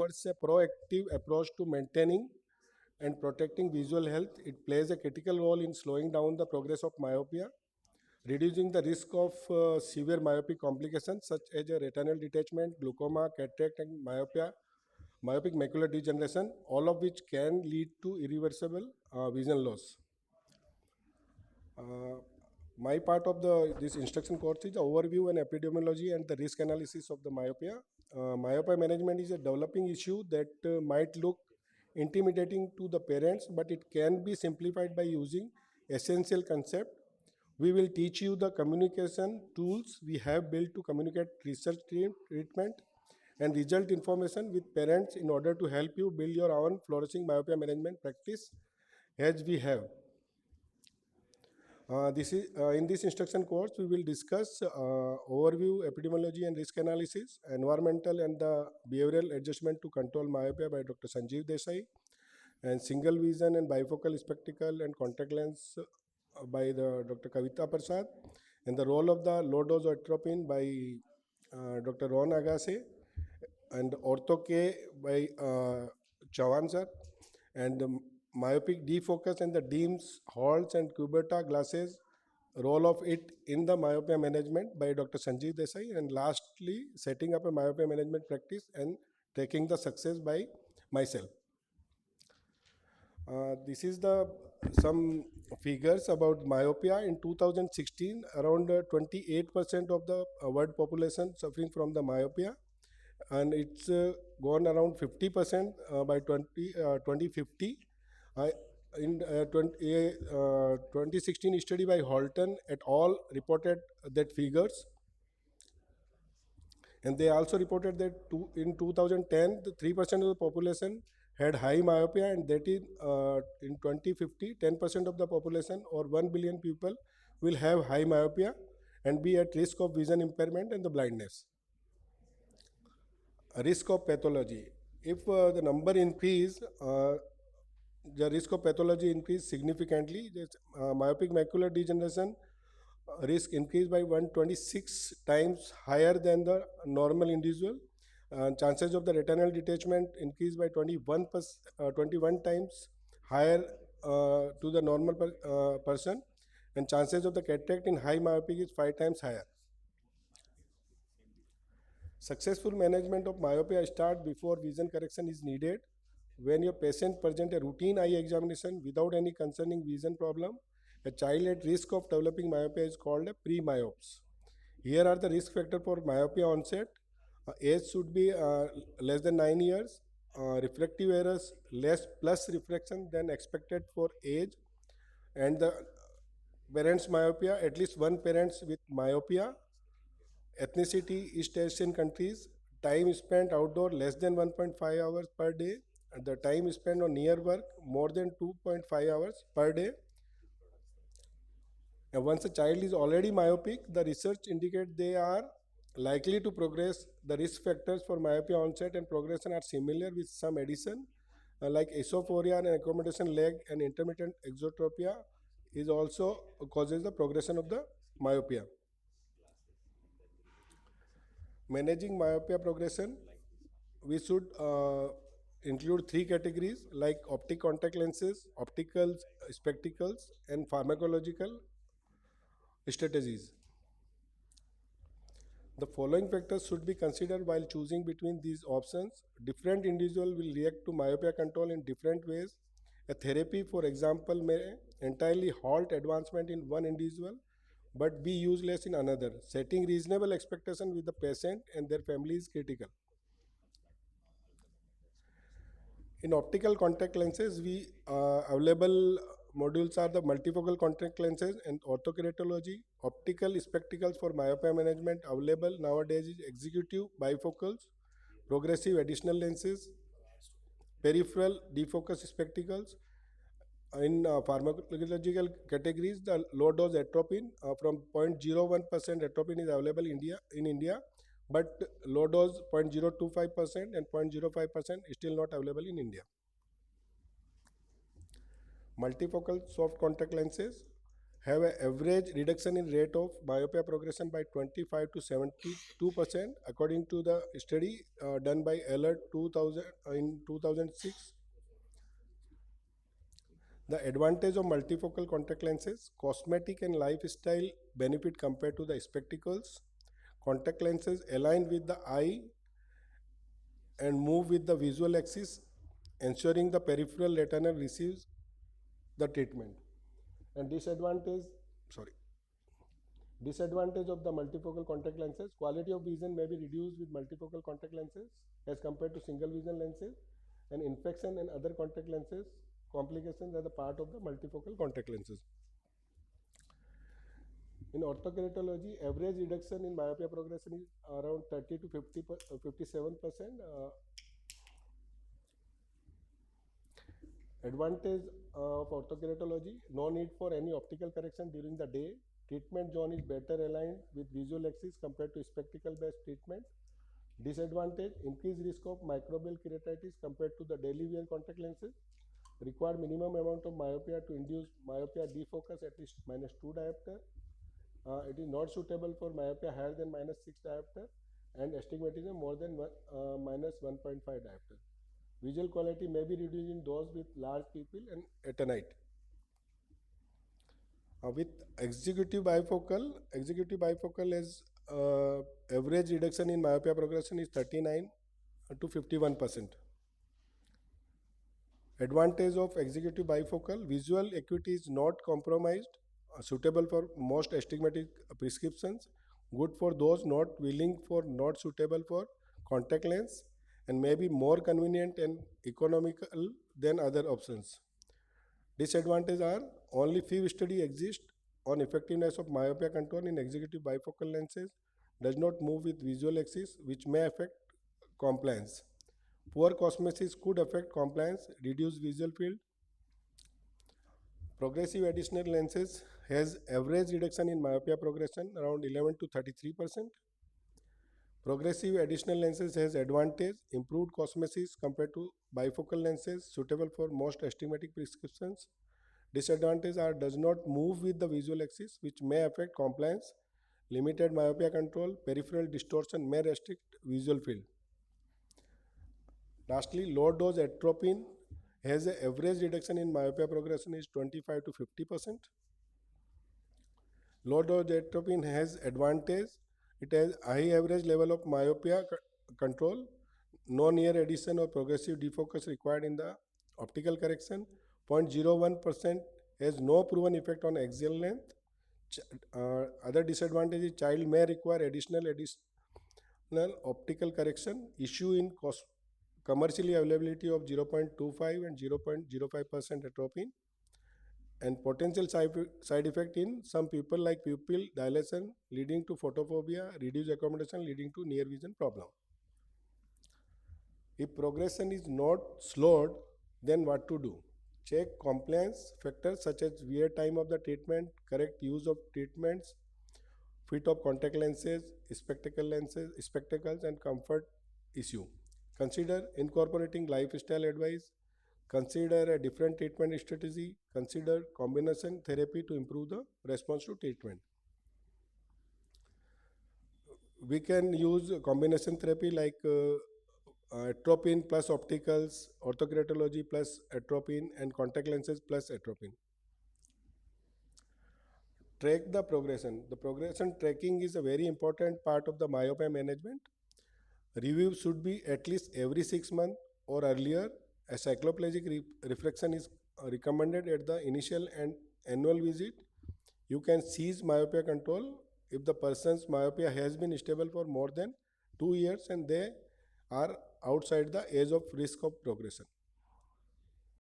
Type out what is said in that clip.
offers a proactive approach to maintaining and protecting visual health. It plays a critical role in slowing down the progress of myopia, reducing the risk of severe myopic complications such as retinal detachment, glaucoma, cataract, and myopic macular degeneration, all of which can lead to irreversible vision loss. Uh, my part of this instruction course is the overview and epidemiology and the risk analysis of the myopia. Myopia management is a developing issue that might look intimidating to the parents, but it can be simplified by using essential concept. We will teach you the communication tools we have built to communicate research treatment and result information with parents in order to help you build your own flourishing myopia management practice as we have. This is in this instruction course we will discuss overview, epidemiology and risk analysis, environmental and the behavioral adjustment to control myopia by Dr. Sanjeev Desai, and single vision and bifocal spectacle and contact lens by the Dr. Kavita Prasad, and the role of the low dose atropine by Dr. Ron Agassi, and ortho K by Chauhan sir, and myopic defocus and the DIMS, Halls and Cuberta glasses, role of it in the myopia management by Dr. Sanjeev Desai, and lastly setting up a myopia management practice and tracking the success by myself. This is some figures about myopia. In 2016, around 28% of the world population suffering from the myopia, and it's gone around 50% by 2050. In 2016 study by Halton et al. Reported that figures, and they also reported that in 2010 the 3% of the population had high myopia, and that is in 2050 10% of the population or 1 billion people will have high myopia and be at risk of vision impairment and the blindness. Risk of pathology: if the number increase, the risk of pathology increase significantly. Myopic macular degeneration risk increased by 126 times higher than the normal individual. Chances of the retinal detachment increased by 21 times higher to the normal person, and chances of the cataract in high myopic is 5 times higher. Successful management of myopia starts before vision correction is needed. When your patient presents a routine eye examination without any concerning vision problem, a child at risk of developing myopia is called a pre-myops. Here are the risk factors for myopia onset. Age should be less than 9 years. Refractive errors less plus refraction than expected for age, and the parents myopia, at least one parents with myopia. Ethnicity, East Asian countries. Time spent outdoor less than 1.5 hours per day, and the time spent on near work more than 2.5 hours per day. And once a child is already myopic, the research indicates they are likely to progress. The risk factors for myopia onset and progression are similar with some addition, like esophoria and accommodation leg and intermittent exotropia is also causes the progression of the myopia. Managing myopia progression, we should include 3 categories like optic contact lenses, optical spectacles, and pharmacological strategies. The following factors should be considered while choosing between these options. Different individuals will react to myopia control in different ways. A therapy, for example, may entirely halt advancement in one individual but be useless in another. Setting reasonable expectation with the patient and their family is critical. In optical contact lenses, we available modules are the multifocal contact lenses and orthokeratology. Optical spectacles for myopia management available nowadays is executive bifocals, progressive additional lenses, peripheral defocus spectacles. In pharmacological categories, the low dose atropine from 0.01% atropine is available in India, but low dose 0.025% and 0.05% is still not available in India. Multifocal soft contact lenses have an average reduction in rate of myopia progression by 25 to 72% according to the study done by Alert 2000 in 2006. The advantage of multifocal contact lenses: cosmetic and lifestyle benefit compared to the spectacles. Contact lenses align with the eye and move with the visual axis, ensuring the peripheral retina receives the treatment. And disadvantage of the multifocal contact lenses: quality of vision may be reduced with multifocal contact lenses as compared to single vision lenses, and infection and other contact lenses complications are the part of the multifocal contact lenses. In orthokeratology, average reduction in myopia progression is around 30 to 57%. Advantage of orthokeratology: no need for any optical correction during the day. Treatment zone is better aligned with visual axis compared to spectacle based treatment. Disadvantage: increased risk of microbial keratitis compared to the daily wear contact lenses. Require minimum amount of myopia to induce myopia defocus at least -2 diopter. It is not suitable for myopia higher than -6 diopter and astigmatism more than -1.5 diopter. Visual quality may be reduced in those with large pupil and at night. With executive bifocal has average reduction in myopia progression is 39 to 51%. Advantage of executive bifocal: visual acuity is not compromised, suitable for most astigmatic prescriptions, good for those not willing for not suitable for contact lens, and may be more convenient and economical than other options. Disadvantages are: only few studies exist on effectiveness of myopia control in executive bifocal lenses, does not move with visual axis, which may affect compliance. Poor cosmesis could affect compliance, reduce visual field. Progressive additional lenses has average reduction in myopia progression around 11 to 33%. Progressive additional lenses has advantage: improved cosmesis compared to bifocal lenses, suitable for most astigmatic prescriptions. Disadvantages are: does not move with the visual axis, which may affect compliance. Limited myopia control, peripheral distortion may restrict visual field. Lastly, low dose atropine has an average reduction in myopia progression is 25 to 50%. Low dose atropine has advantage: it has high average level of myopia control, no near addition or progressive defocus required in the optical correction. 0.01% has no proven effect on axial length. Other disadvantage is child may require additional optical correction. Issue in commercially availability of 0.25 and 0.05% atropine, and potential side effect in some people like pupil dilation leading to photophobia, reduced accommodation leading to near vision problem. If progression is not slowed, then what to do? Check compliance factors such as wear time of the treatment, correct use of treatments, fit of contact lenses, spectacles, and comfort issue. Consider incorporating lifestyle advice. Consider a different treatment strategy. Consider combination therapy to improve the response to treatment. We can use combination therapy like atropine plus opticals, orthokeratology plus atropine, and contact lenses plus atropine. Track the progression. The progression tracking is a very important part of the myopia management. Review should be at least every 6 months or earlier. A cycloplegic refraction is recommended at the initial and annual visit. You can cease myopia control if the person's myopia has been stable for more than 2 years and they are outside the age of risk of progression.